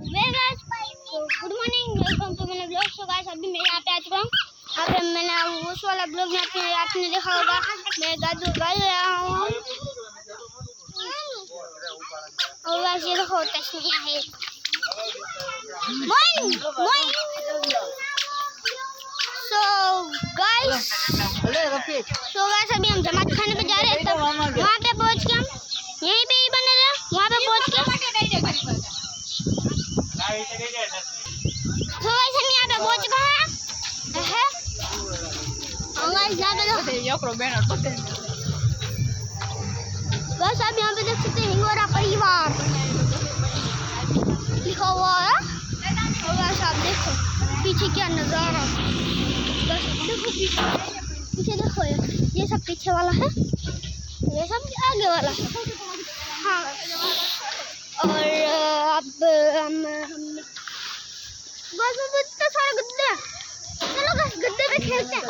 Good morning, welcome to मेरा blog. So guys अभी मैं यहाँ पे आ चुका हूँ। यहाँ पे मैंने उस वाला ब्लॉग में आपने देखा होगा, मैं गाजू गाय रहा हूँ। और गाइस ये देखो तस्वीर है। Morning morning. सो गाइस अभी हम जमात खाने पे जा रहे हैं। तब वहाँ पे पहुँच के हम यहीं पे ही बने रहे। वहाँ पे पहुँच के तो गाइस हम यहाँ पे पहुँच चुका है। बस आप यहाँ पे देख सकते हैं हिंगोरा परिवार लिखा हुआ है। और बस आप देखो पीछे क्या नज़ारा। बस देखो पीछे देखो, ये सब पीछे वाला है, ये सब आगे वाला है। हाँ और अब हम बस इतना सारा गद्दे, चलो बस गद्दे पे खेलते हैं।